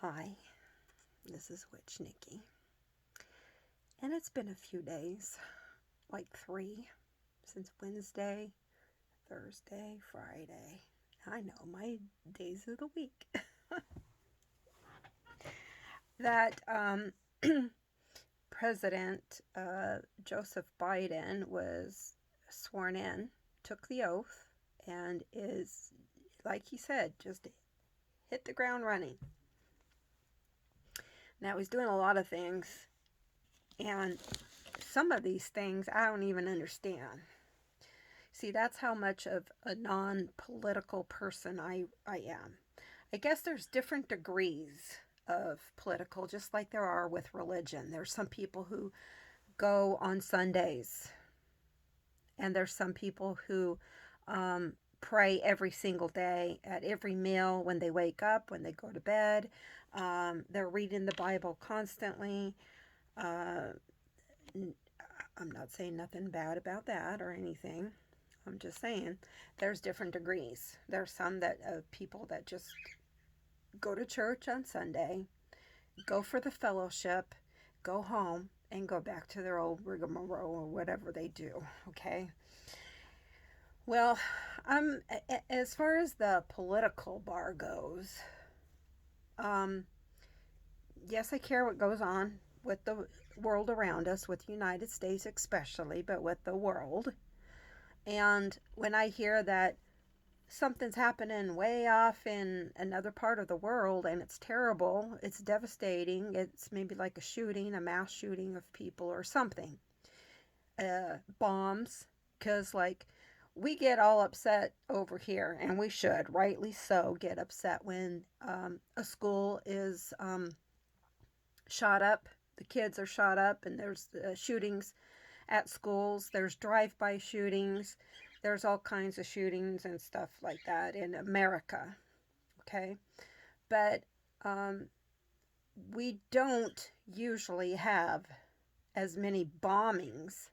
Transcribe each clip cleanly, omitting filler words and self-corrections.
Hi, this is Witch Nikki, and it's been a few days, like 3, since Wednesday, Thursday, Friday. I know my days of the week. that President Joseph Biden was sworn in, took the oath, and is, like he said, just hit the ground running. Now, he's doing a lot of things, and some of these things I don't even understand. See, that's how much of a non political person I am. I guess there's different degrees of political, just like there are with religion. There's some people who go on Sundays, and there's some people who pray every single day at every meal, when they wake up, when they go to bed. They're reading the Bible constantly. Uh, I'm not saying nothing bad about that or anything. I'm just saying there's different degrees. There's some that people that just go to church on Sunday, go for the fellowship, go home, and go back to their old rigmarole or whatever they do. Okay. Well, as far as the political bar goes, um, yes, I care what goes on with the world around us, with the United States especially, but with the world. And when I hear that something's happening way off in another part of the world and it's terrible, it's devastating, it's maybe like a shooting, a mass shooting of people or something, bombs, because like we get all upset over here, and we should rightly so get upset when a school is shot up, the kids are shot up, and there's shootings at schools, there's drive-by shootings, there's all kinds of shootings and stuff like that in America. Okay, but um, we don't usually have as many bombings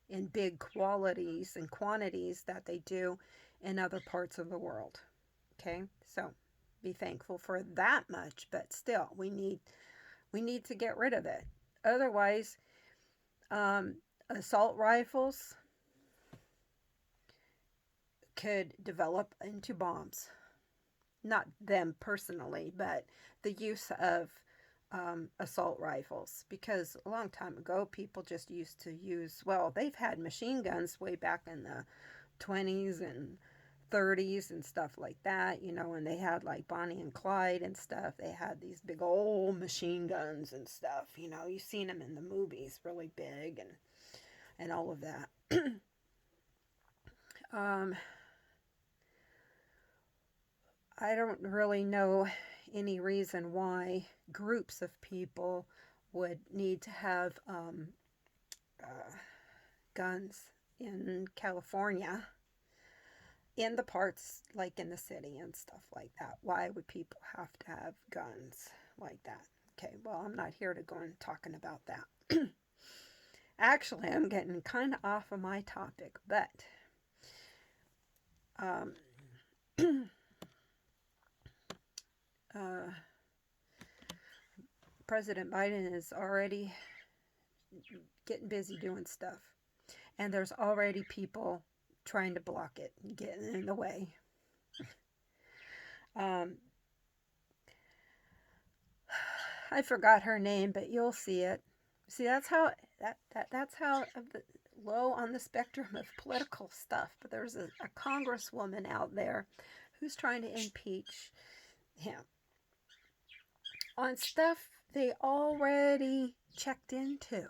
in big qualities and quantities that they do in other parts of the world. Okay, so be thankful for that much, but still we need to get rid of it. Otherwise, um, assault rifles could develop into bombs. Not them personally, but the use of assault rifles. Because a long time ago, people just used to use, well, they've had machine guns way back in the 20s and 30s and stuff like that, and they had like Bonnie and Clyde and stuff. They had these big old machine guns and stuff, you've seen them in the movies, really big and all of that. um, I don't really know any reason why groups of people would need to have uh, guns in California, in the parts like in the city and stuff like that. Why would people have to have guns like that? Okay, well, I'm not here to go and talking about that. Actually, I'm getting kind of off of my topic, but um, uh, President Biden is already getting busy doing stuff, and there's already people trying to block it, getting in the way. Um, I forgot her name, but you'll see it. See, that's how low on the spectrum of political stuff. But there's a congresswoman out there who's trying to impeach him on stuff they already checked into.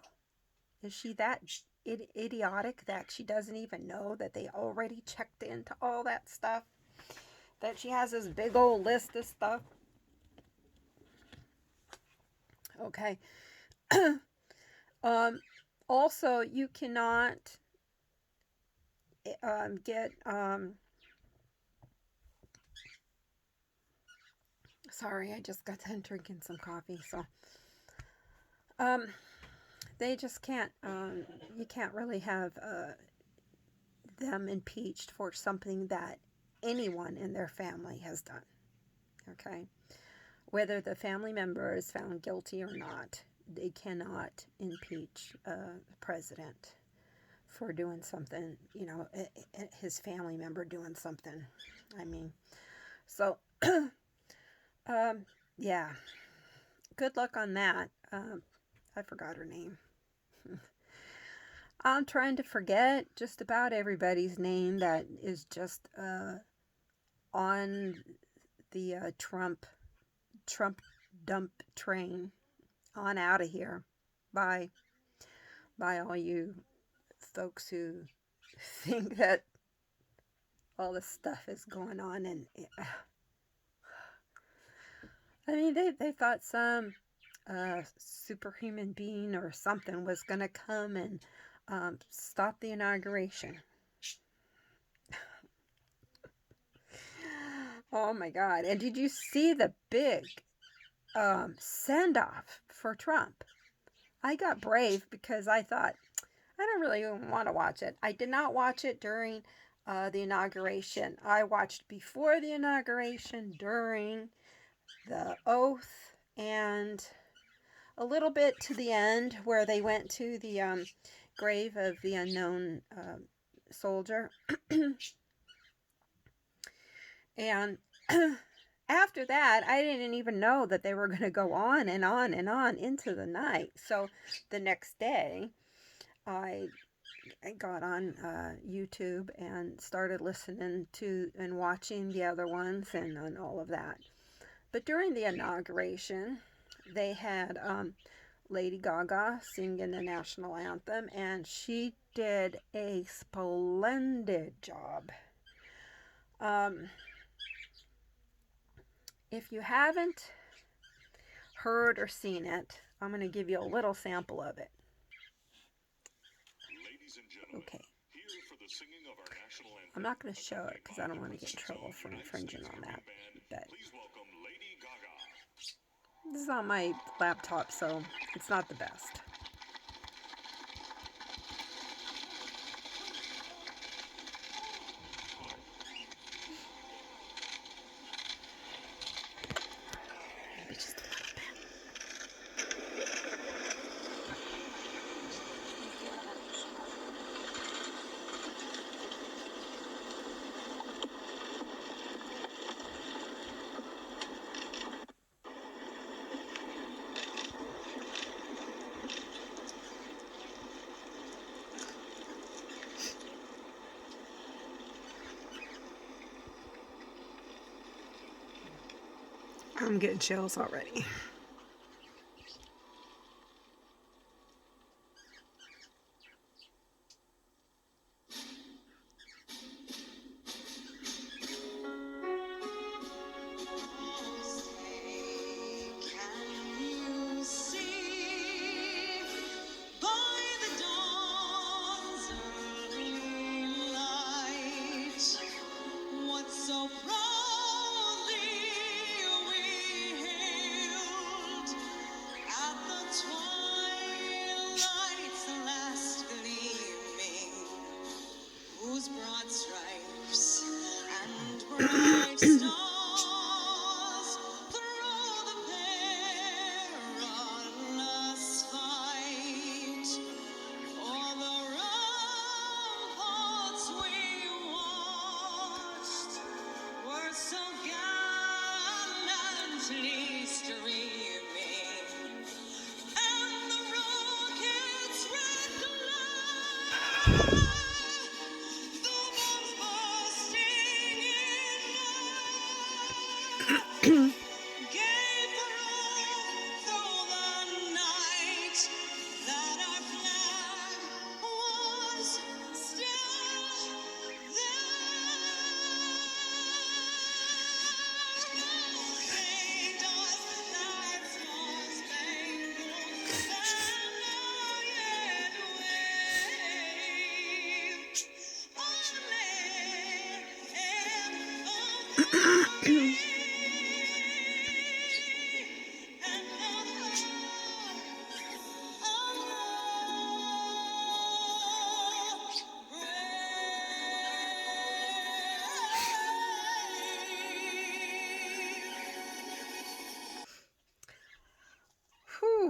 Is she that idiotic that she doesn't even know that they already checked into all that stuff? That she has this big old list of stuff? Okay. um, Also, you cannot get. Sorry, I just got done drinking some coffee, so um, they just can't. You can't really have them impeached for something that anyone in their family has done. Okay. whether the family member is found guilty or not, they cannot impeach a president for doing something, his family member doing something. I mean, so, yeah, good luck on that. I forgot her name. I'm trying to forget just about everybody's name that is just on the Trump dump train on out of here. Bye all you folks who think that all this stuff is going on, and I mean they thought some superhuman being or something was gonna come and stop the inauguration. Oh my God. And did you see the big send-off for Trump? I got brave because I thought, I don't really want to watch it. I did not watch it during the inauguration. I watched before the inauguration, during the oath, and a little bit to the end where they went to the grave of the unknown soldier. And after that, I didn't even know that they were going to go on and on and on into the night. So the next day, I got on YouTube and started listening to and watching the other ones and all of that. But during the inauguration, they had Lady Gaga singing the national anthem, and she did a splendid job. If you haven't heard or seen it, I'm going to give you a little sample of it. Okay. I'm not going to show it because I don't want to get in trouble for infringing on that. But this is on my laptop, so it's not the best. I'm getting chills already.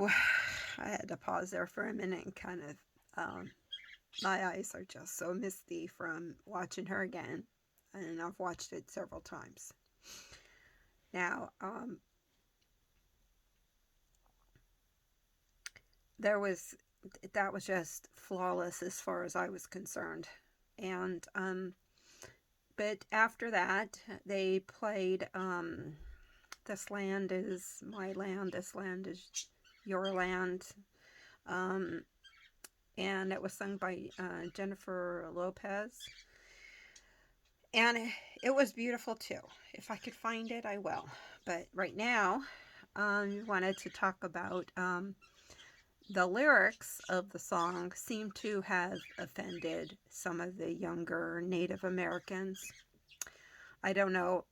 Whew, I had to pause there for a minute and kind of, my eyes are just so misty from watching her again. And I've watched it several times. Now, that was just flawless as far as I was concerned. And, but after that, they played, This Land Is My Land, This Land Is Your Land. And it was sung by Jennifer Lopez. And it was beautiful too. If I could find it, I will. But right now, we wanted to talk about the lyrics of the song seem to have offended some of the younger Native Americans. I don't know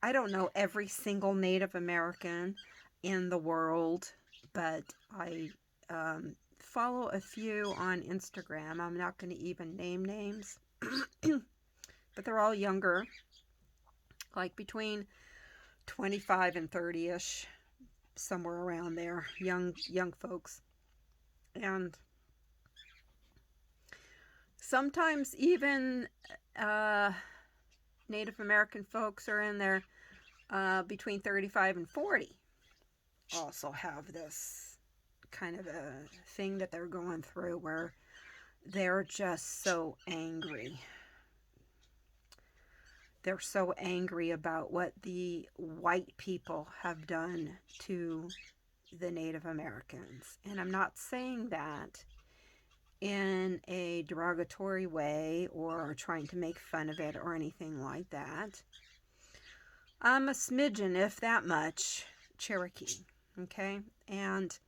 every single Native American in the world, but I follow a few on Instagram. I'm not going to even name names, but they're all younger, like between 25 and 30-ish, somewhere around there, young folks. And sometimes even Native American folks are in there between 35 and 40 also have this kind of a thing that they're going through where they're just so angry. They're so angry about what the white people have done to the Native Americans. And I'm not saying that in a derogatory way or trying to make fun of it or anything like that. I'm a smidgen, if that much, Cherokee, okay? And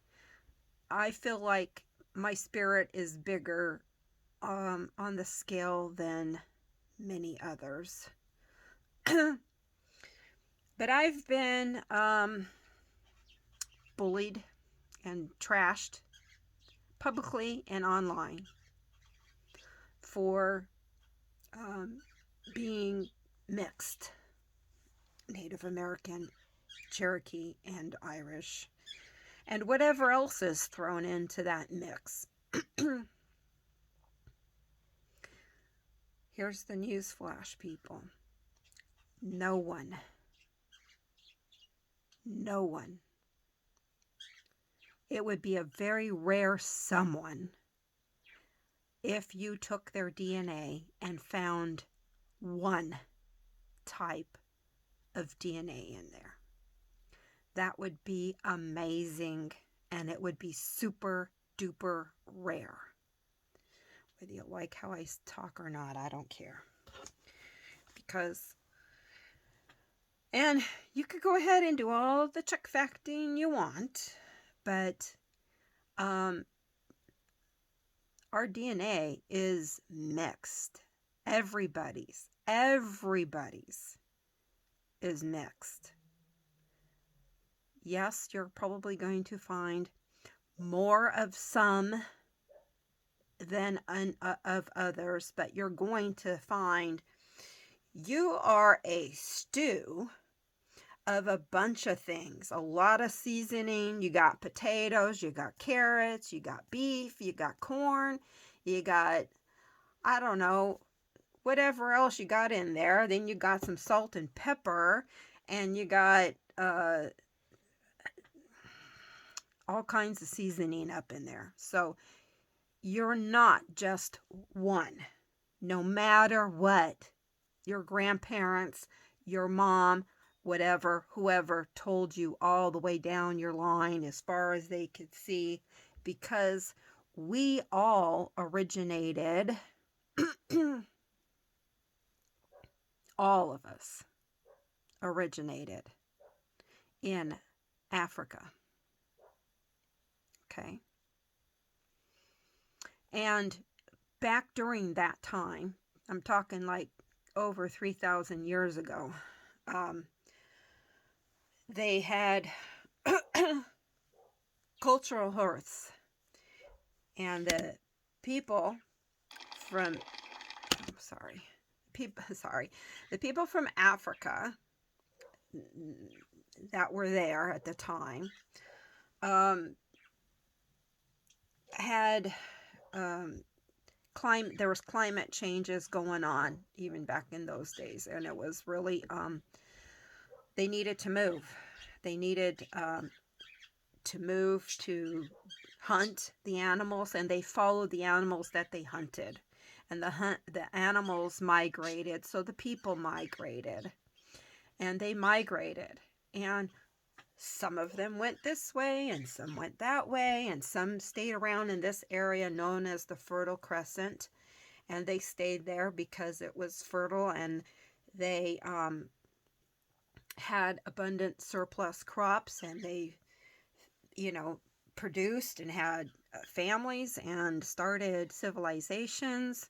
I feel like my spirit is bigger on the scale than many others. But I've been bullied and trashed publicly and online for being mixed Native American, Cherokee, and Irish, and whatever else is thrown into that mix. Here's the news flash, people. No one, it would be a very rare someone if you took their DNA and found one type of DNA in there. That would be amazing, and it would be super duper rare. Whether you like how I talk or not, I don't care. And you could go ahead and do all the check facting you want, but our DNA is mixed. Everybody's is mixed. Yes, you're probably going to find more of some than of others, but you're going to find you are a stew of a bunch of things. A lot of seasoning. You got potatoes, you got carrots, you got beef, you got corn, you got, I don't know, whatever else you got in there. Then you got some salt and pepper, and you got all kinds of seasoning up in there. So you're not just one. No matter what your grandparents, your mom, whatever, whoever told you all the way down your line as far as they could see, because we all originated, all of us originated in Africa. Okay. And back during that time, I'm talking like over 3,000 years ago, they had cultural hearths, and the people from, the people from Africa that were there at the time, had there was climate changes going on even back in those days, and it was really they needed to move. They needed to move to hunt the animals, and they followed the animals that they hunted. And the animals migrated, so the people migrated, and they migrated, and some of them went this way and some went that way, and some stayed around in this area known as the Fertile Crescent, and they stayed there because it was fertile, and they had abundant surplus crops, and they, produced and had families and started civilizations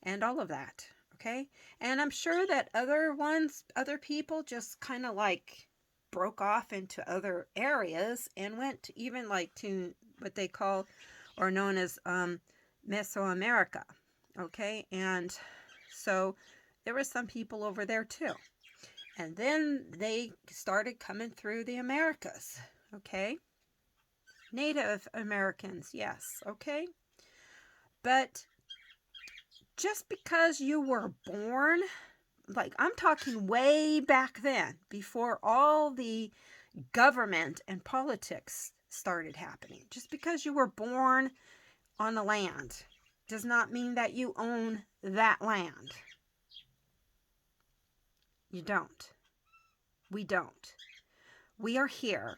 and all of that. Okay. And I'm sure that other people just kind of like broke off into other areas and went even like to what they call or known as Mesoamerica. Okay. And so there were some people over there too. And then they started coming through the Americas. Okay. Native Americans, yes. Okay. But just because you were born, like I'm talking way back then, before all the government and politics started happening, just because you were born on the land does not mean that you own that land. You don't. We don't. We are here.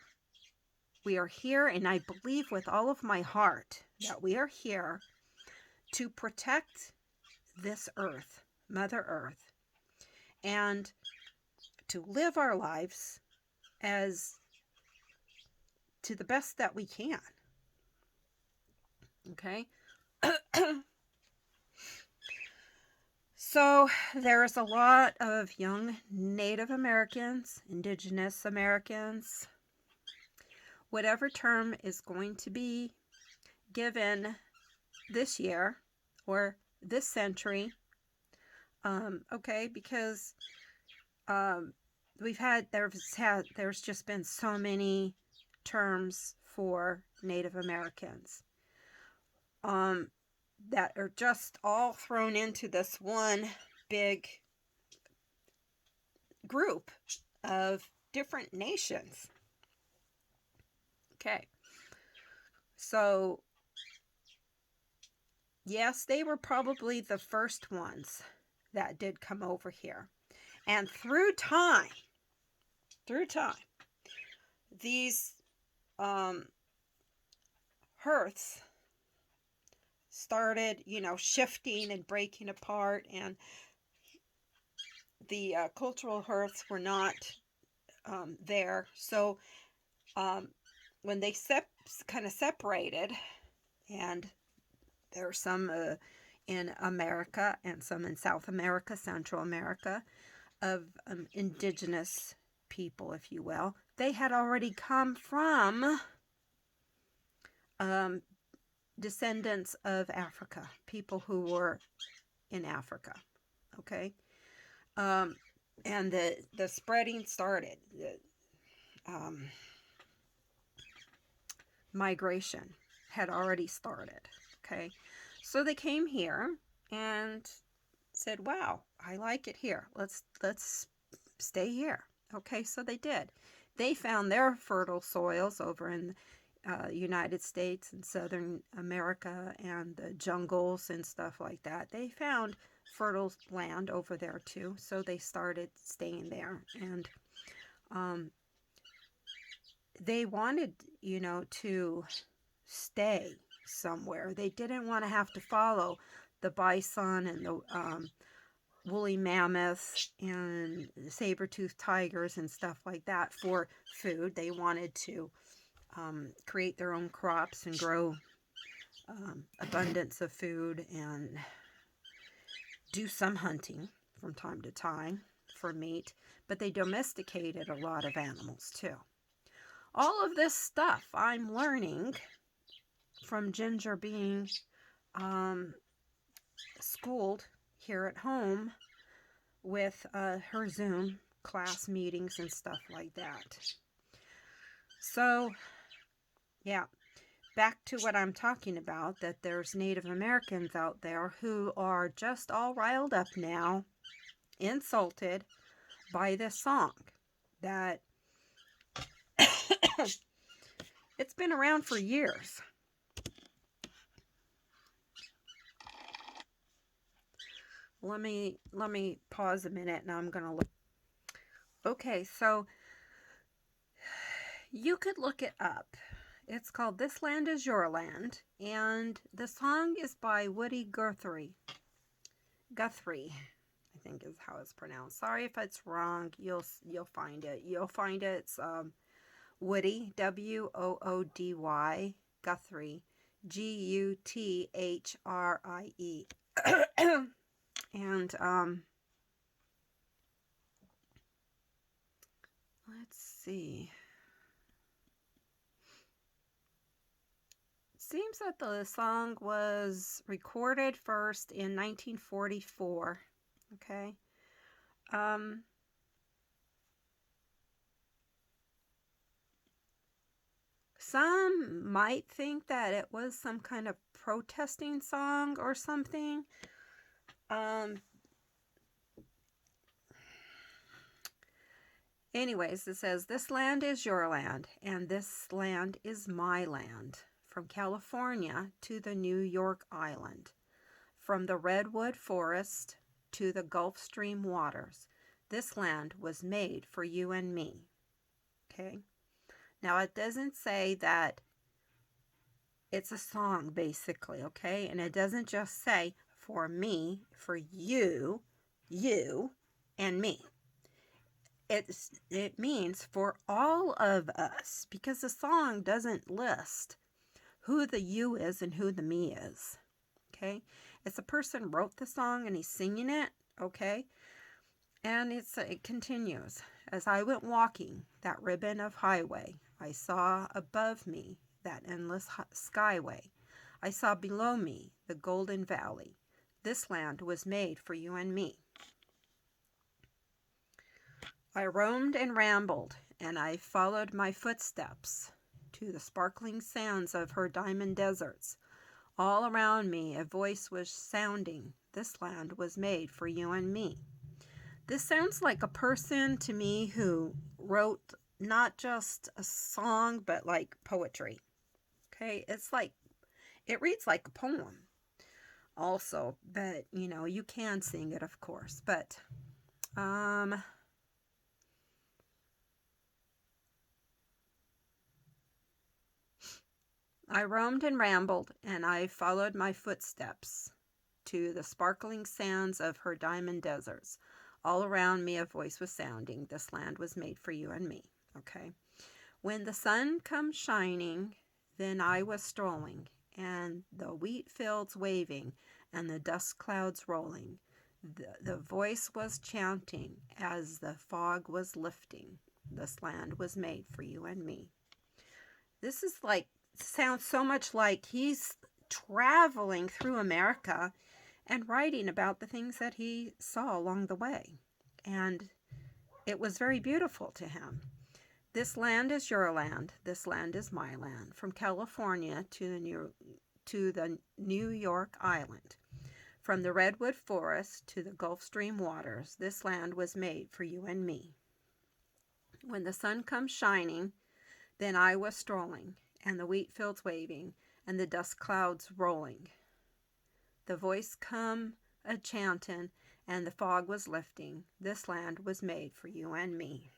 We are here, and I believe with all of my heart that we are here to protect this earth, Mother Earth, and to live our lives as to the best that we can. Okay? So there's a lot of young Native Americans, Indigenous Americans, whatever term is going to be given this year or this century. Okay, because there's just been so many terms for Native Americans that are just all thrown into this one big group of different nations. Okay, so yes, they were probably the first ones that did come over here. And through time, these hearths started, shifting and breaking apart, and the cultural hearths were not there. So when they kind of separated, and there are some in America and some in South America, Central America, of indigenous people, if you will, they had already come from descendants of Africa, people who were in Africa. Okay. And the spreading started. The migration had already started. Okay. So they came here and said, wow, I like it here. Let's stay here. Okay, so they did. They found their fertile soils over in United States and Southern America and the jungles and stuff like that. They found fertile land over there too, so they started staying there. And they wanted, to stay somewhere. They didn't want to have to follow the bison and the woolly mammoths and saber-toothed tigers and stuff like that for food. They wanted to create their own crops and grow abundance of food and do some hunting from time to time for meat, but they domesticated a lot of animals too. All of this stuff I'm learning from Ginger being schooled here at home with her Zoom class meetings and stuff like that. So, yeah. back to what I'm talking about, that there's Native Americans out there who are just all riled up now, insulted by this song. That it's been around for years. Let me pause a minute and I'm going to look. Okay, so you could look it up. It's called This Land Is Your Land, and the song is by Woody Guthrie. Guthrie, I think is how it's pronounced. Sorry if it's wrong. You'll find it. You'll find it. It's Woody, Woody, Guthrie, Guthrie. And let's see. It seems that the song was recorded first in 1944. Okay. Some might think that it was some kind of protesting song or something. Anyways, it says, this land is your land, and this land is my land. From California to the New York Island, from the redwood forest to the Gulf Stream waters, this land was made for you and me. Okay? Now, it doesn't say that it's a song, basically, okay? And it doesn't just say for me, for you, and me. It means for all of us, because the song doesn't list who the you is and who the me is. Okay? It's a person wrote the song and he's singing it, okay? And it continues. As I went walking that ribbon of highway, I saw above me that endless skyway. I saw below me the golden valley. This land was made for you and me. I roamed and rambled, and I followed my footsteps to the sparkling sands of her diamond deserts. All around me a voice was sounding, this land was made for you and me. This sounds like a person to me who wrote not just a song, but like poetry. Okay, it's like, it reads like a poem also, but you know, you can sing it, of course, but I roamed and rambled, and I followed my footsteps to the sparkling sands of her diamond deserts. All around me a voice was sounding, this land was made for you and me. Okay. When the sun comes shining, then I was strolling, and the wheat fields waving, and the dust clouds rolling. The voice was chanting as the fog was lifting, this land was made for you and me. This is like, sounds so much like he's traveling through America and writing about the things that he saw along the way. And it was very beautiful to him. This land is your land. This land is my land. From California to the New York Island. From the redwood forest to the Gulf Stream waters, this land was made for you and me. When the sun comes shining, then I was strolling, and the wheat fields waving, and the dust clouds rolling. The voice come a-chanting, and the fog was lifting. This land was made for you and me.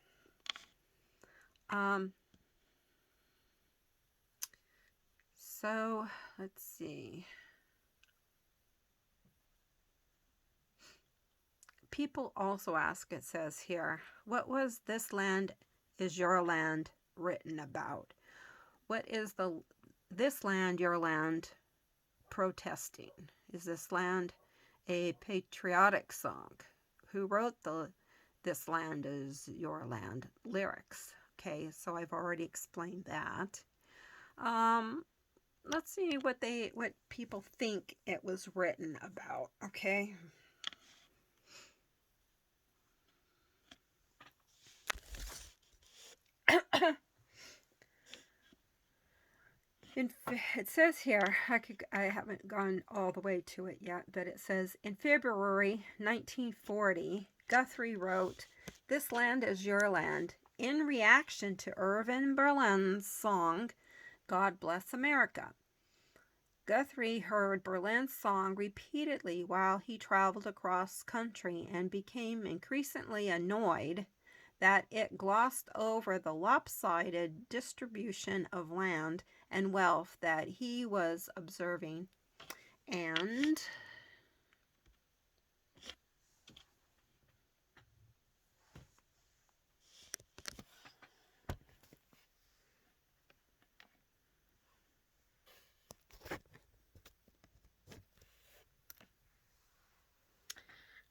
So, let's see. People also ask, it says here, what was This Land Is Your Land written about? What is This Land, Your Land protesting? Is this land a patriotic song? Who wrote the This Land Is Your Land lyrics? Okay, so I've already explained that. Let's see what people think it was written about, okay? It says here, I haven't gone all the way to it yet, but it says in February 1940, Guthrie wrote, "This land is your land," in reaction to Irving Berlin's song, "God Bless America." Guthrie heard Berlin's song repeatedly while he traveled across country and became increasingly annoyed that it glossed over the lopsided distribution of land and wealth that he was observing. And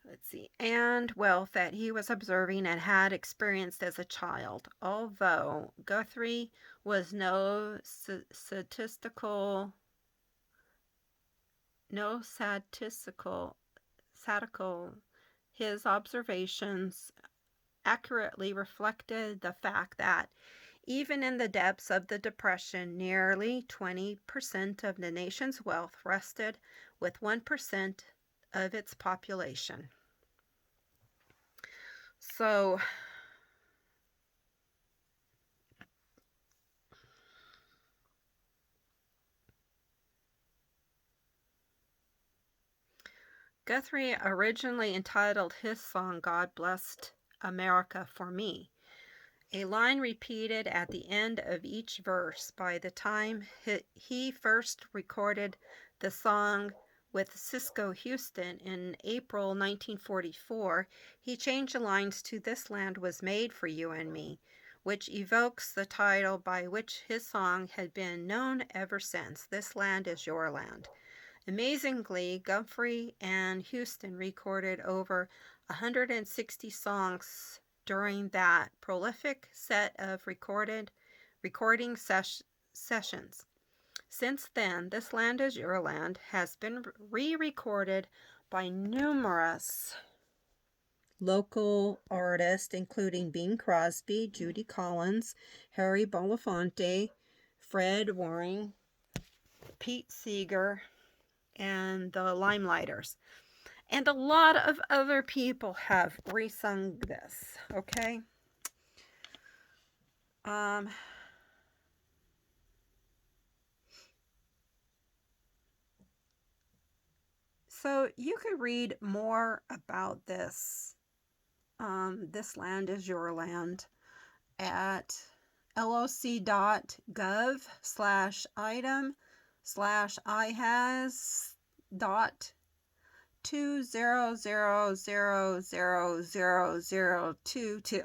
let's see, and wealth that he was observing and had experienced as a child. Although Guthrie was no statistical, his observations accurately reflected the fact that even in the depths of the Depression, nearly 20% of the nation's wealth rested with 1% of its population. So, Guthrie originally entitled his song "God Blessed America for Me," a line repeated at the end of each verse. By the time he first recorded the song with Cisco Houston in April 1944, he changed the lines to "This land was made for you and me," which evokes the title by which his song had been known ever since, "This Land is Your Land." Amazingly, Guthrie and Houston recorded over 160 songs during that prolific set of recording sessions. Since then, "This Land is Your Land" has been re-recorded by numerous local artists, including Bing Crosby, Judy Collins, Harry Belafonte, Fred Waring, Pete Seeger, and the Limelighters. And a lot of other people have resung this, okay? So you could read more about this, "This Land is Your Land," at loc.gov/item/ihas.200000022.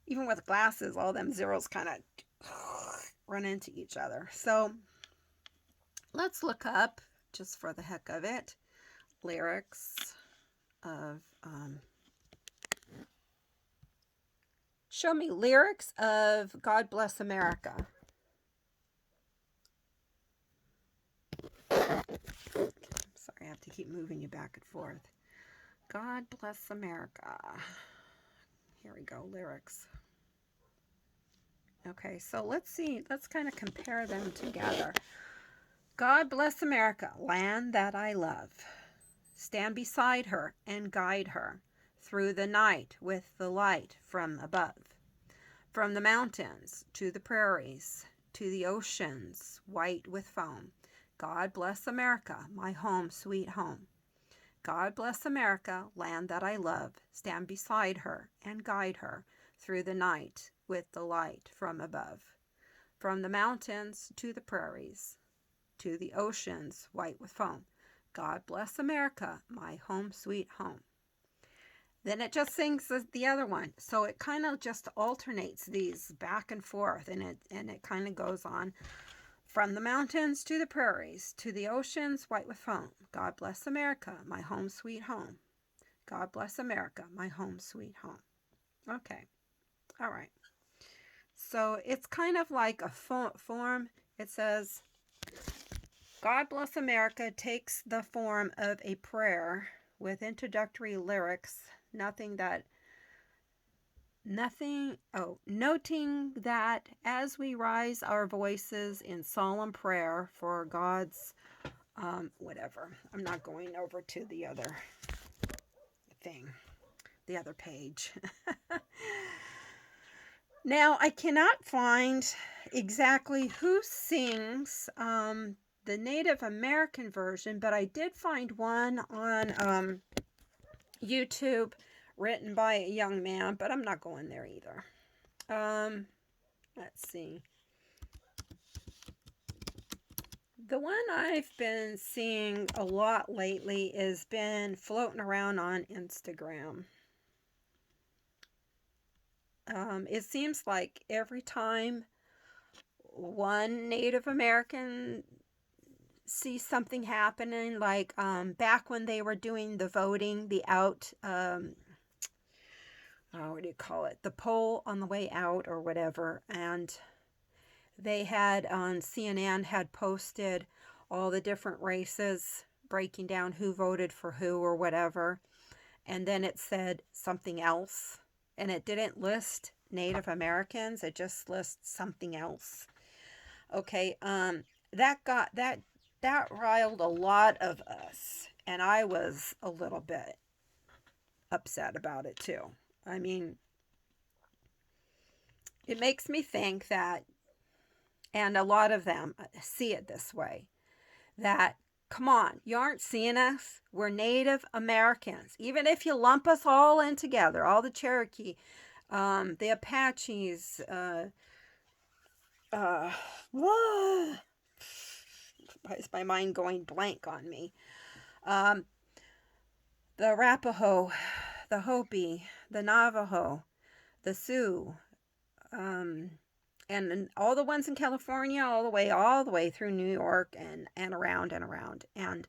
Even with glasses, all them zeros kind of run into each other. So let's look up, just for the heck of it, lyrics of show me lyrics of "God Bless America." Sorry, I have to keep moving you back and forth. "God Bless America." Here we go, lyrics. Okay, so let's see, let's kind of compare them together. "God bless America, land that I love. Stand beside her and guide her through the night with the light from above. From the mountains to the prairies, to the oceans white with foam. God bless America, my home, sweet home. God bless America, land that I love. Stand beside her and guide her through the night with the light from above. From the mountains to the prairies, to the oceans white with foam. God bless America, my home, sweet home." Then it just sings the other one. So it kind of just alternates these back and forth, and it kind of goes on. From the mountains to the prairies, to the oceans white with foam. God bless America, my home, sweet home. God bless America, my home, sweet home. Okay. All right. So it's kind of like a form. It says, "God Bless America" takes the form of a prayer with introductory lyrics, nothing noting that as we rise our voices in solemn prayer for God's, whatever. I'm not going over to the other thing, the other page. Now, I cannot find exactly who sings the Native American version, but I did find one on YouTube written by a young man, but I'm not going there either. Let's see. The one I've been seeing a lot lately has been floating around on Instagram. It seems like every time one Native American sees something happening, like back when they were doing the voting, the out, what do you call it? The poll on the way out or whatever. And they had on CNN had posted all the different races, breaking down who voted for who or whatever. And then it said something else. And it didn't list Native Americans. It just lists something else. Okay, that riled a lot of us. And I was a little bit upset about it too. I mean, it makes me think that, and a lot of them see it this way, that, come on, you aren't seeing us. We're Native Americans. Even if you lump us all in together, all the Cherokee, the Apaches, why is my mind going blank on me? The Arapaho, the Hopi, the Navajo, the Sioux, and all the ones in California, all the way through New York and around and around. And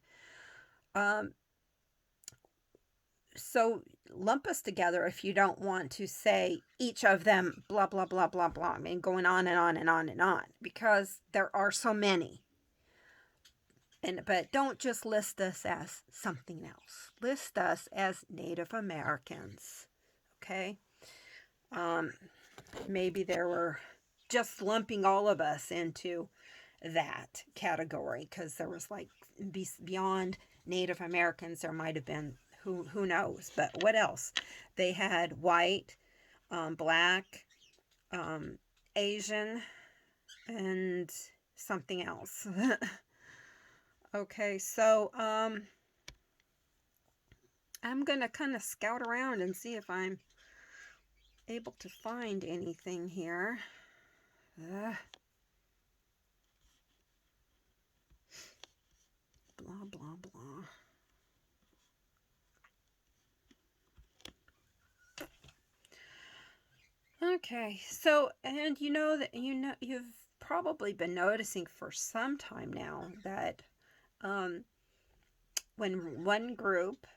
so lump us together if you don't want to say each of them, blah, blah, blah, blah, blah. I mean, going on and on and on and on, because there are so many. But don't just list us as something else. List us as Native Americans, okay? Maybe there were just lumping all of us into that category, because there was like beyond Native Americans, there might have been who knows, but what else? They had white, black, Asian, and something else. Okay, so I'm gonna kind of scout around and see if I'm able to find anything here. Blah, blah, blah. Okay, so, and you know that you've probably been noticing for some time now that when one group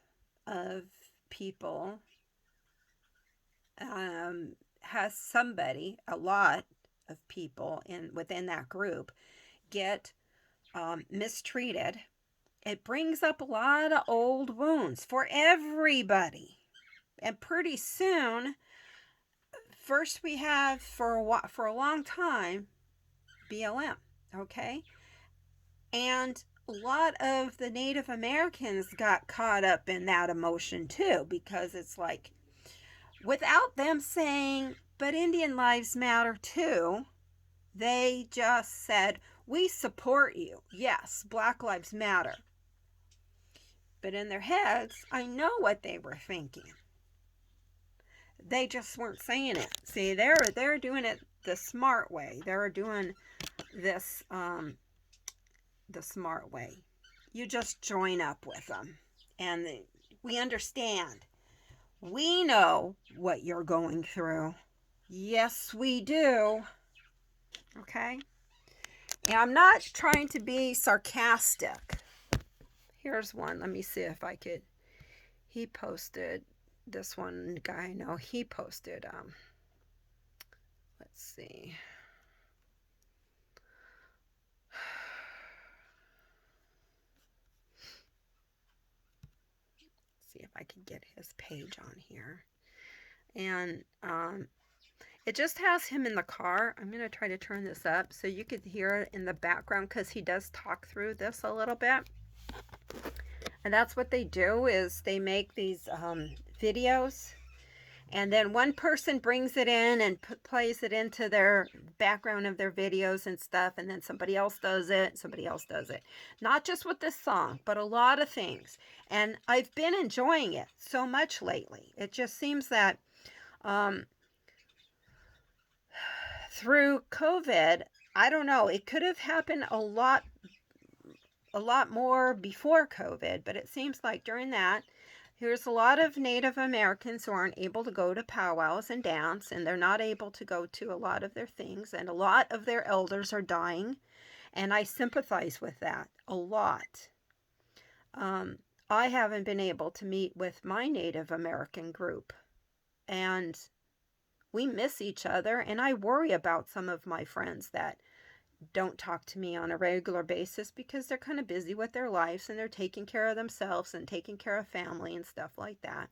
of people has somebody, a lot of people within that group get mistreated, it brings up a lot of old wounds for everybody. And pretty soon, first we have for a long time BLM, okay? And a lot of the Native Americans got caught up in that emotion too, because it's like, without them saying, but Indian lives matter too, they just said, we support you. Yes, Black Lives Matter. But in their heads, I know what they were thinking. They just weren't saying it. See, they're doing it the smart way. They're doing this the smart way. You just join up with them, and we understand. We know what you're going through. Yes, we do. Okay? And I'm not trying to be sarcastic. Here's one. Let me see if I could. He posted, this one guy I know, he posted, let's see. See if I could get his page on here. And it just has him in the car. I'm going to try to turn this up so you could hear it in the background because he does talk through this a little bit. And that's what they do is they make these videos, and then one person brings it in and plays it into their background of their videos and stuff, and then somebody else does it, somebody else does it. Not just with this song, but a lot of things. And I've been enjoying it so much lately. It just seems that through COVID, I don't know, it could have happened a lot more before COVID, but it seems like during that, here's a lot of Native Americans who aren't able to go to powwows and dance, and they're not able to go to a lot of their things, and a lot of their elders are dying, and I sympathize with that a lot. I haven't been able to meet with my Native American group, and we miss each other, and I worry about some of my friends that don't talk to me on a regular basis because they're kind of busy with their lives and they're taking care of themselves and taking care of family and stuff like that.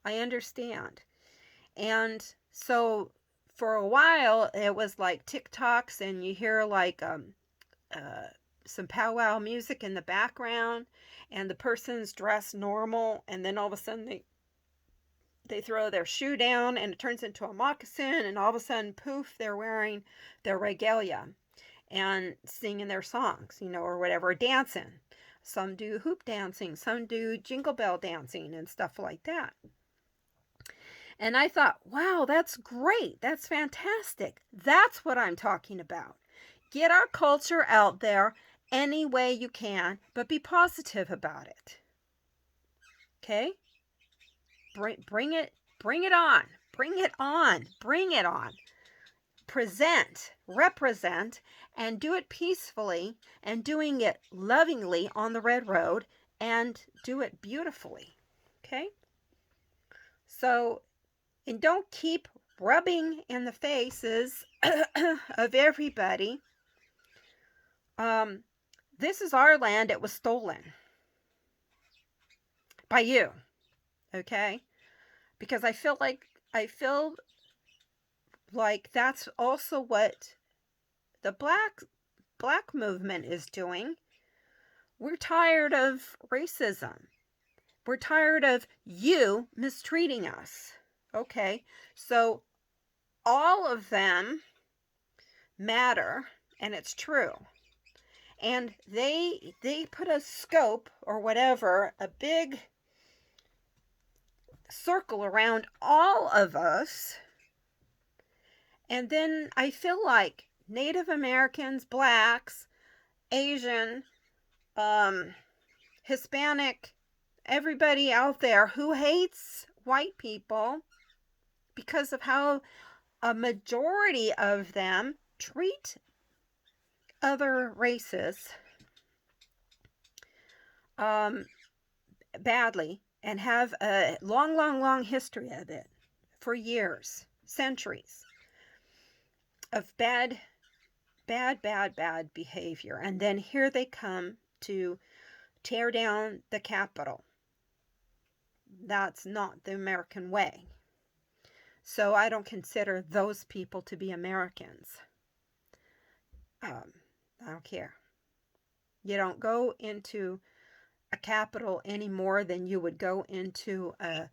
I understand. And so for a while, it was like TikToks, and you hear like some powwow music in the background, and the person's dressed normal, and then all of a sudden they throw their shoe down and it turns into a moccasin, and all of a sudden, poof, they're wearing their regalia and singing their songs, or whatever, dancing. Some do hoop dancing, some do jingle bell dancing and stuff like that. And I thought, wow, that's great. That's fantastic. That's what I'm talking about. Get our culture out there any way you can, but be positive about it. Okay? Bring it on. Bring it on. Bring it on. Present, represent, and do it peacefully, and doing it lovingly on the red road, and do it beautifully. Okay? So, and don't keep rubbing in the faces of everybody. This is our land. It was stolen by you. Okay? Because I feel like that's also what the black movement is doing. We're tired of racism. We're tired of you mistreating us. Okay, so all of them matter, and it's true. And they put a scope or whatever, a big circle around all of us. And then I feel like Native Americans, blacks, Asian, Hispanic, everybody out there who hates white people because of how a majority of them treat other races badly, and have a long history of it for years, centuries, of bad behavior. And then here they come to tear down the Capitol. That's not the American way. So I don't consider those people to be Americans. I don't care. You don't go into a Capitol any more than you would go into a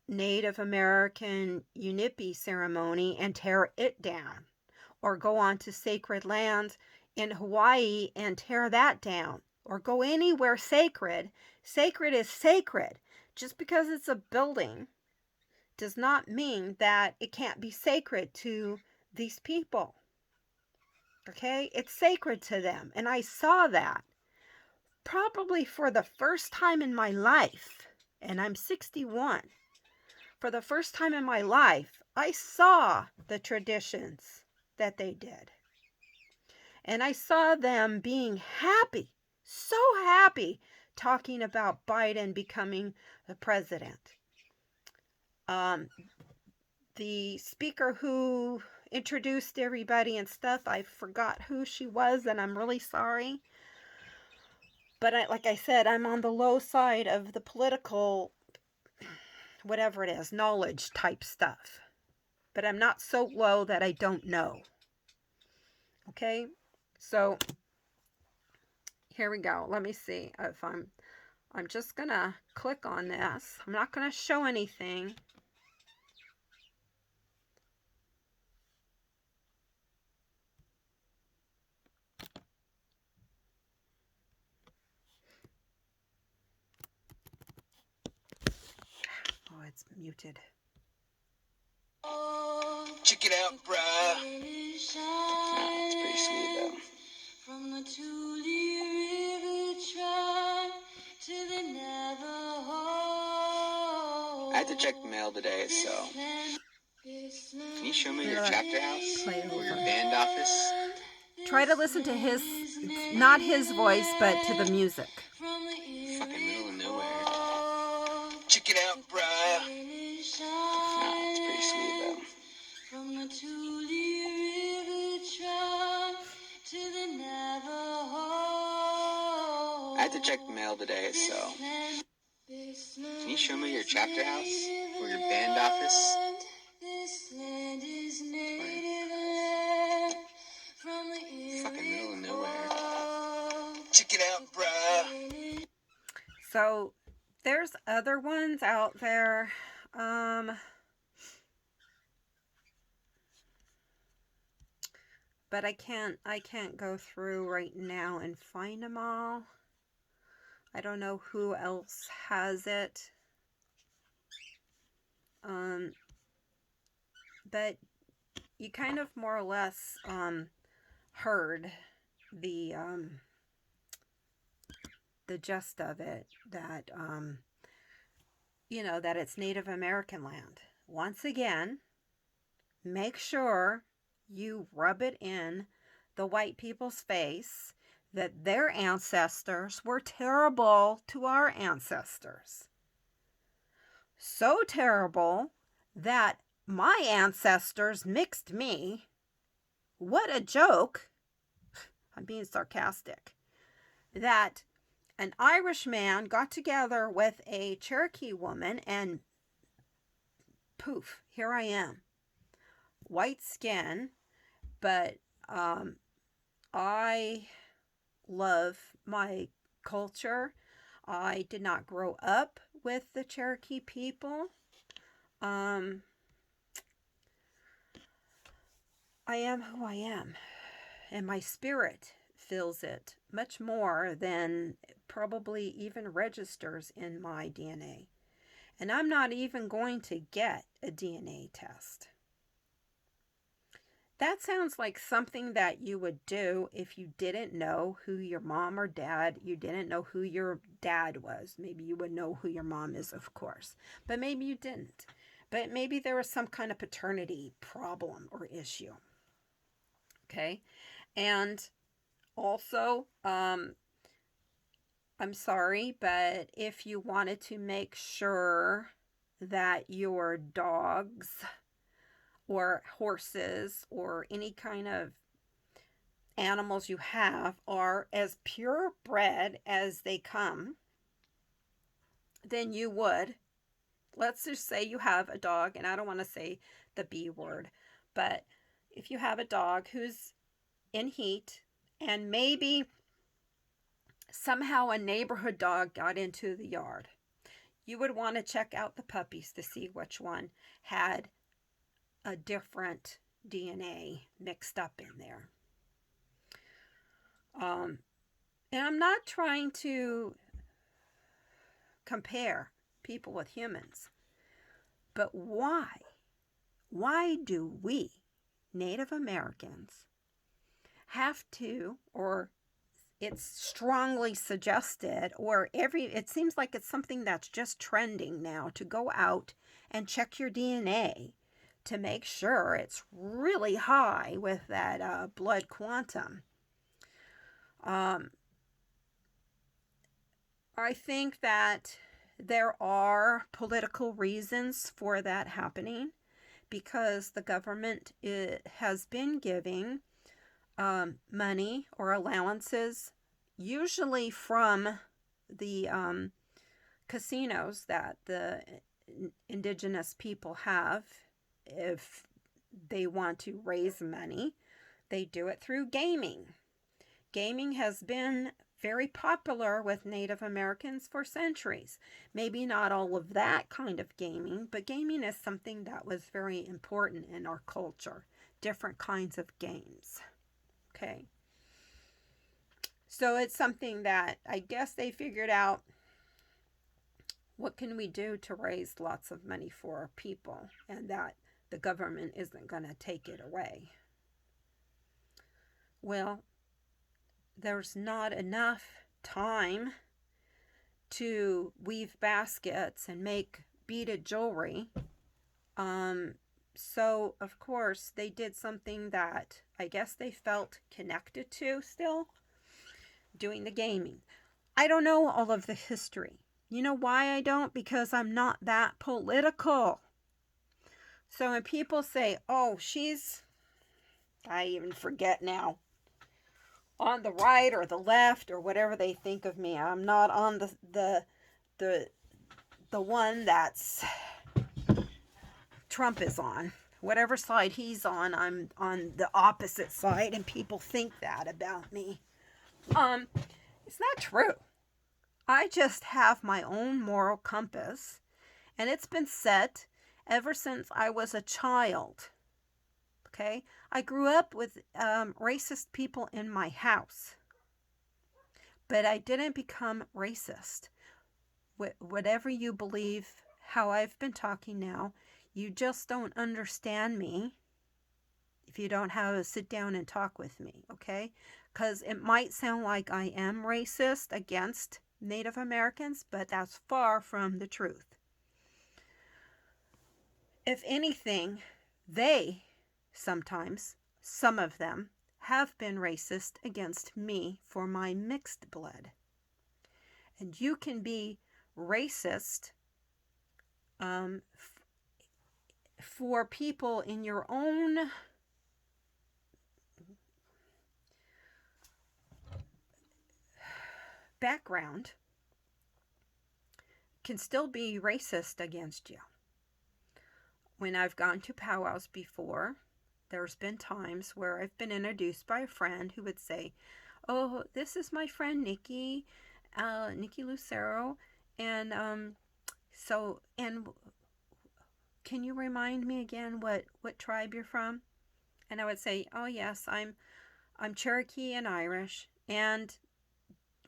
Native American Yunipi ceremony and tear it down, or go on to sacred lands in Hawaii and tear that down, or go anywhere sacred. Sacred is sacred. Just because it's a building does not mean that it can't be sacred to these people. Okay? It's sacred to them. And I saw that probably for the first time in my life, and I'm 61. For the first time in my life, I saw the traditions that they did. And I saw them being happy, so happy, talking about Biden becoming the president. The speaker who introduced everybody and stuff, I forgot who she was, and I'm really sorry. But like I said, I'm on the low side of the political whatever it is, knowledge type stuff. But I'm not so low that I don't know. Okay? So here we go. Let me see if I'm just going to click on this. I'm not going to show anything. Oh, it's muted. Check it out, bruh. It's pretty sweet, though. From the Tule River tribe to the Navajo. I had to check the mail today, so. Can you show me your chapter house or your band office? Try to listen to his, not his voice, but to the music. Fucking middle of nowhere. Check it out, bruh. It's pretty sweet, though. From the Tule River tribe to the Navajo. I had to check the mail today, so. Can you show me your chapter house or your band office? This land is native land from the fucking middle of nowhere. Check it out, bruh. So there's other ones out there. But I can't go through right now and find them all. I don't know who else has it. But you kind of more or less heard the gist of it, that that it's Native American land. Once again, make sure you rub it in the white people's face that their ancestors were terrible to our ancestors. So terrible that my ancestors mixed me. What a joke. I'm being sarcastic. That an Irish man got together with a Cherokee woman and poof, here I am. White skin, but I love my culture. I did not grow up with the Cherokee people. I am who I am, and my spirit feels it much more than probably even registers in my DNA. And I'm not even going to get a DNA test. That sounds like something that you would do if you didn't know who your mom or dad, you didn't know who your dad was. Maybe you would know who your mom is, of course, but maybe you didn't. But maybe there was some kind of paternity problem or issue. Okay. And also, I'm sorry, but if you wanted to make sure that your dogs or horses or any kind of animals you have are as purebred as they come, then you would, let's just say you have a dog, and I don't want to say the B word, but if you have a dog who's in heat and maybe somehow a neighborhood dog got into the yard, you would want to check out the puppies to see which one had a different DNA mixed up in there. And I'm not trying to compare people with humans, but why? Why do we, Native Americans, have to, or it's strongly suggested, or it seems like it's something that's just trending now, to go out and check your DNA to make sure it's really high with that blood quantum. I think that there are political reasons for that happening, because the government has been giving money or allowances, usually from the casinos that the indigenous people have if they want to raise money. They do it through gaming. Gaming has been very popular with Native Americans for centuries. Maybe not all of that kind of gaming, but gaming is something that was very important in our culture. Different kinds of games. Okay. So it's something that I guess they figured out, what can we do to raise lots of money for our people, and that the government isn't going to take it away. Well, there's not enough time to weave baskets and make beaded jewelry. So, of course, they did something that I guess they felt connected to still, doing the gaming. I don't know all of the history. You know why I don't? Because I'm not that political. So when people say, oh, I even forget now, on the right or the left or whatever they think of me, I'm not on the one that's Trump is on. Whatever side he's on, I'm on the opposite side, and people think that about me. It's not true. I just have my own moral compass, and it's been set ever since I was a child. Okay? I grew up with racist people in my house, but I didn't become racist. Whatever you believe, how I've been talking now, you just don't understand me if you don't have a sit down and talk with me, okay? Because it might sound like I am racist against Native Americans, but that's far from the truth. If anything, they sometimes, some of them, have been racist against me for my mixed blood. And you can be racist for people in your own background, can still be racist against you. When I've gone to powwows before, there's been times where I've been introduced by a friend who would say, oh, this is my friend Nikki Lucero, and can you remind me again what tribe you're from? And I would say, oh yes, I'm Cherokee and Irish. And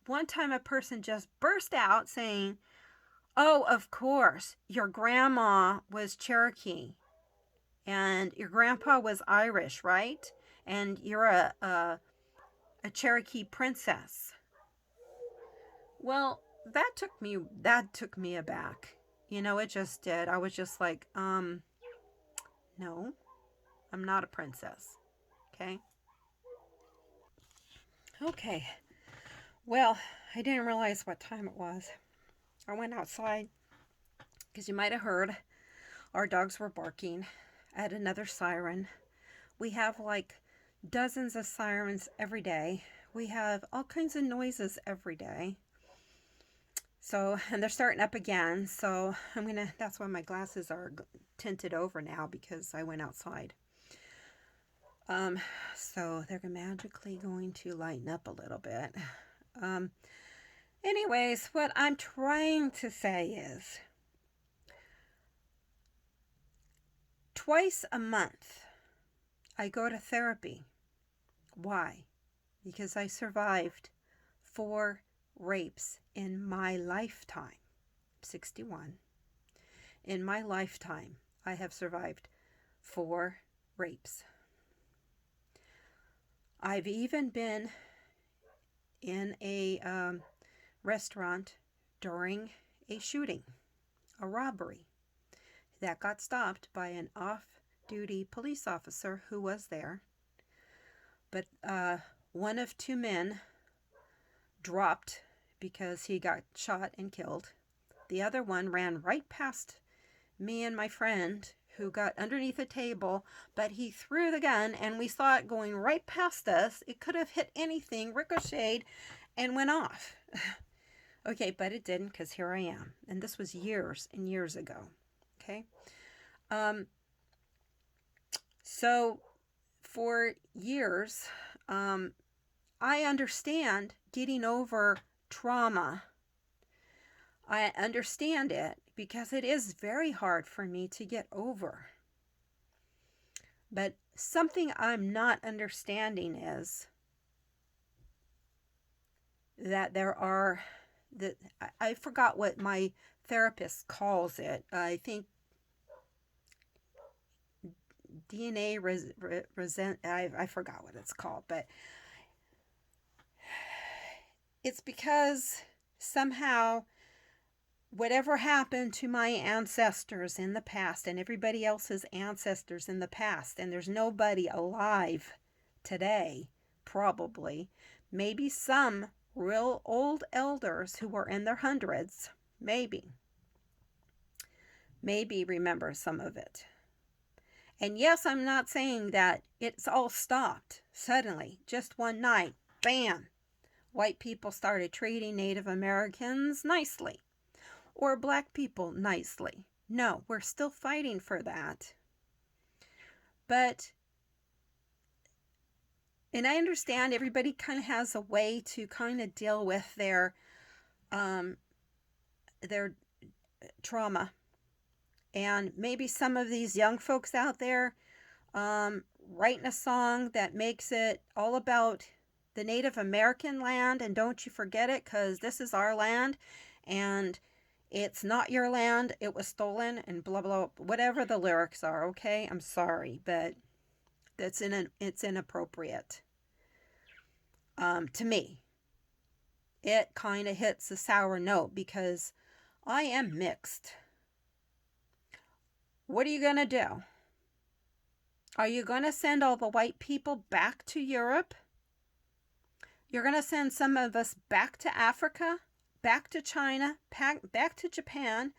one time a person just burst out saying, oh, of course, your grandma was Cherokee and your grandpa was Irish, right? And you're a Cherokee princess. Well, that took me aback. You know, it just did. I was just like, no, I'm not a princess. Okay? Okay. Well, I didn't realize what time it was. I went outside because you might have heard our dogs were barking at another siren. We have like dozens of sirens every day. We have all kinds of noises every day. So, and they're starting up again. So that's why my glasses are tinted over now, because I went outside. So they're magically going to lighten up a little bit. Anyways, what I'm trying to say is, twice a month, I go to therapy. Why? Because I survived 4 rapes in my lifetime. 61. In my lifetime, I have survived 4 rapes. I've even been in a restaurant during a shooting, a robbery, that got stopped by an off-duty police officer who was there. But one of 2 men dropped because he got shot and killed. The other one ran right past me and my friend, who got underneath a table, but he threw the gun and we saw it going right past us. It could have hit anything, ricocheted, and went off. Okay, but it didn't, because here I am. And this was years and years ago. Okay. So for years, I understand getting over trauma. I understand it because it is very hard for me to get over. But something I'm not understanding is that there are, I forgot what my therapist calls it. I think DNA I forgot what it's called, but it's because somehow whatever happened to my ancestors in the past and everybody else's ancestors in the past, and there's nobody alive today, probably, maybe some real old elders who were in their hundreds, maybe remember some of it. And yes, I'm not saying that it's all stopped suddenly, just one night, bam, white people started treating Native Americans nicely, or black people nicely. No, we're still fighting for that. But, and I understand everybody kind of has a way to kind of deal with their trauma. And maybe some of these young folks out there writing a song that makes it all about the Native American land, and don't you forget it, because this is our land, and it's not your land, it was stolen, and blah, blah, whatever the lyrics are, okay? I'm sorry, but it's inappropriate. To me, it kind of hits a sour note because I am mixed. What are you going to do? Are you going to send all the white people back to Europe? You're going to send some of us back to Africa, back to China, back to Japan,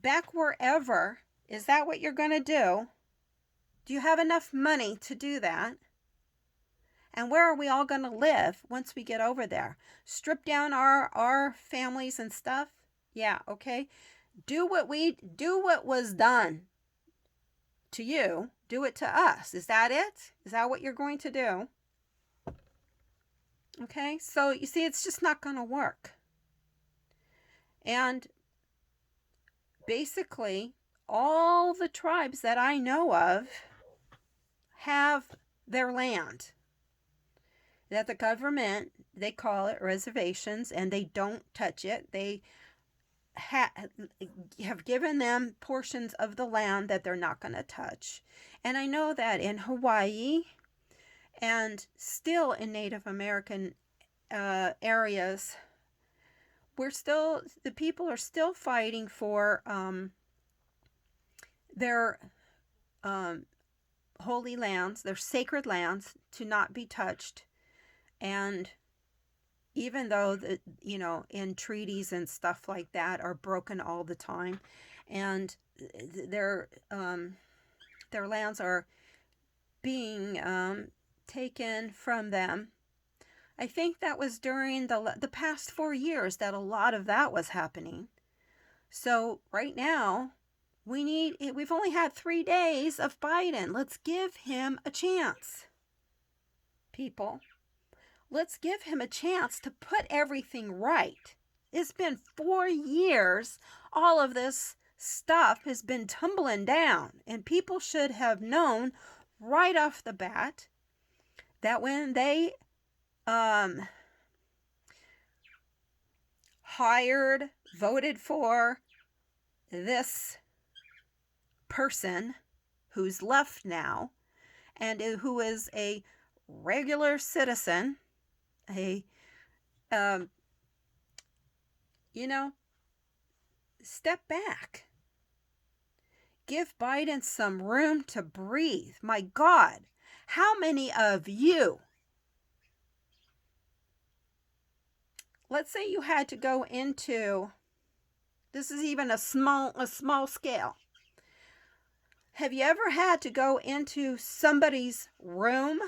back wherever? Is that what you're going to do? Do you have enough money to do that? And where are we all going to live once we get over there? Strip down our families and stuff? Yeah, okay. Do what was done to you, do it to us. Is that it? Is that what you're going to do? Okay, so you see, it's just not going to work. And basically, all the tribes that I know of have their land that the government, they call it reservations, and they don't touch it. They have given them portions of the land that they're not going to touch. And I know that in Hawaii and still in Native American areas, the people are still fighting for their holy lands, their sacred lands, to not be touched. And even though in treaties and stuff like that are broken all the time, and their lands are being taken from them. I think that was during the past 4 years that a lot of that was happening. So right now, we've only had 3 days of Biden. Let's give him a chance, people. Let's give him a chance to put everything right. It's been 4 years. All of this stuff has been tumbling down, and people should have known right off the bat that when they voted for this person who's left now, and who is a regular citizen, step back. Give Biden some room to breathe. My God, how many of you, let's say you had to go into, this is even a small scale. Have you ever had to go into somebody's room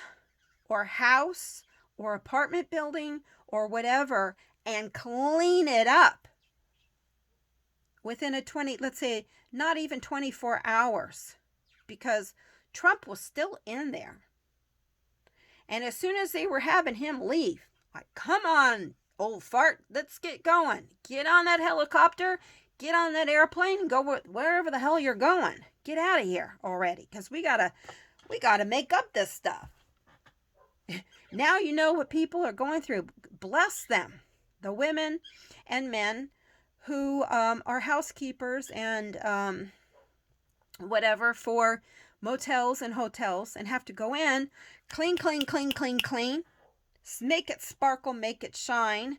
or house or apartment building or whatever and clean it up within let's say not even 24 hours, because Trump was still in there. And as soon as they were having him leave, like, come on, old fart, let's get going. Get on that helicopter, get on that airplane, and go wherever the hell you're going. Get out of here already, because we gotta make up this stuff. Now you know what people are going through. Bless them, the women and men who are housekeepers and whatever for motels and hotels, and have to go in, clean, make it sparkle, make it shine,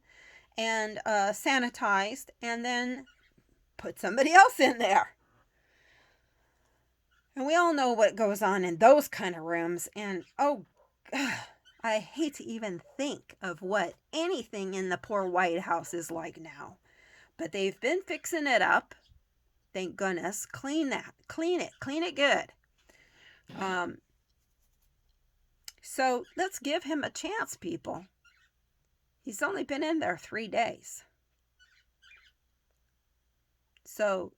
and sanitized, and then put somebody else in there. And we all know what goes on in those kind of rooms. And oh, I hate to even think of what anything in the poor White House is like now. But they've been fixing it up. Thank goodness. Clean it good. So let's give him a chance, people. He's only been in there 3 days. So,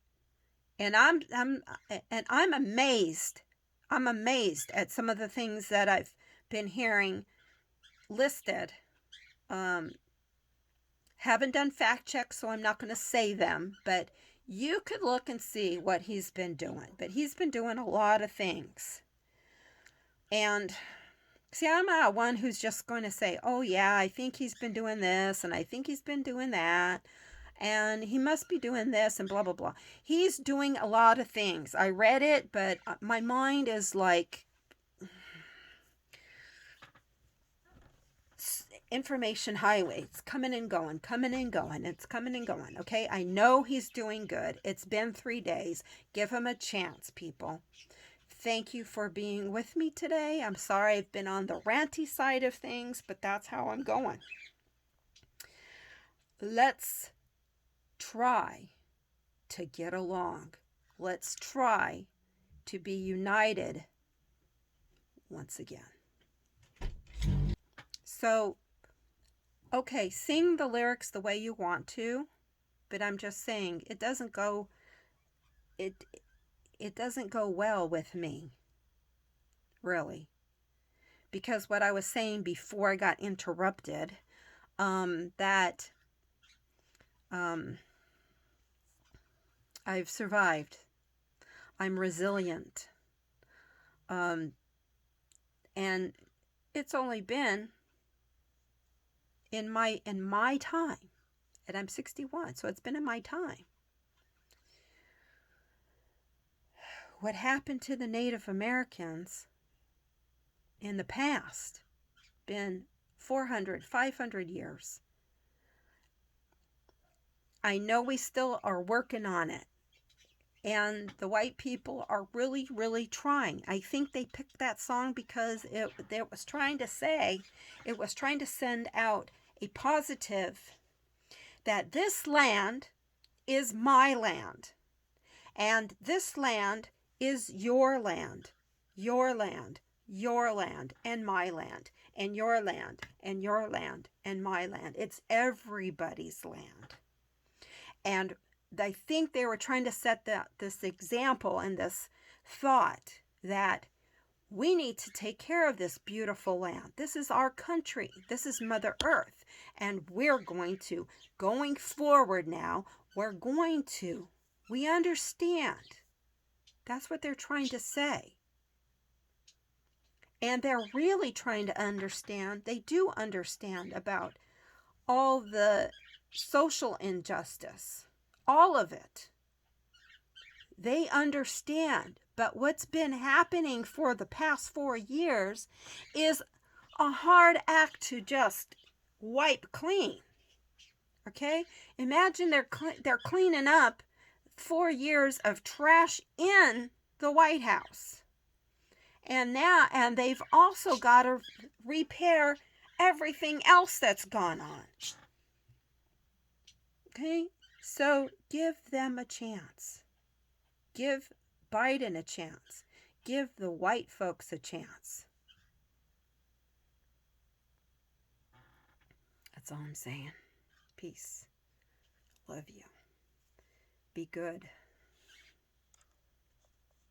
and I'm amazed. I'm amazed at some of the things that I've been hearing listed. Haven't done fact checks, so I'm not going to say them, but you could look and see what he's been doing. But he's been doing a lot of things. And see, I'm not one who's just going to say, oh yeah, I think he's been doing this, and I think he's been doing that, and he must be doing this, and blah, blah, blah. He's doing a lot of things. I read it, but my mind is like information highway. It's coming and going. It's coming and going. Okay, I know he's doing good. It's been 3 days. Give him a chance, people. Thank you for being with me today. I'm sorry I've been on the ranty side of things, but that's how I'm going. Let's try to get along. Let's try to be united once again. So, okay, sing the lyrics the way you want to, but I'm just saying it doesn't go well with me, really, because what I was saying before I got interrupted, that I've survived. I'm resilient. And it's only been in my time, and I'm 61, so it's been in my time. What happened to the Native Americans in the past, been 400, 500 years. I know we still are working on it, and the white people are really, really trying. I think they picked that song because it was trying to send out a positive that this land is my land, and this land is your land, your land, your land, and my land, and your land, and your land, and my land. It's everybody's land. And I think they were trying to set this example and this thought that we need to take care of this beautiful land. This is our country. This is Mother Earth. And we're going forward now, we understand. That's what they're trying to say. And they're really trying to understand. They do understand about all the social injustice, all of it. They understand. But what's been happening for the past 4 years is a hard act to just wipe clean. Okay? Imagine they're cleaning up 4 years of trash in the White House. And they've also got to repair everything else that's gone on. Okay? So give them a chance. Give Biden a chance. Give the white folks a chance. That's all I'm saying. Peace. Love you. Be good.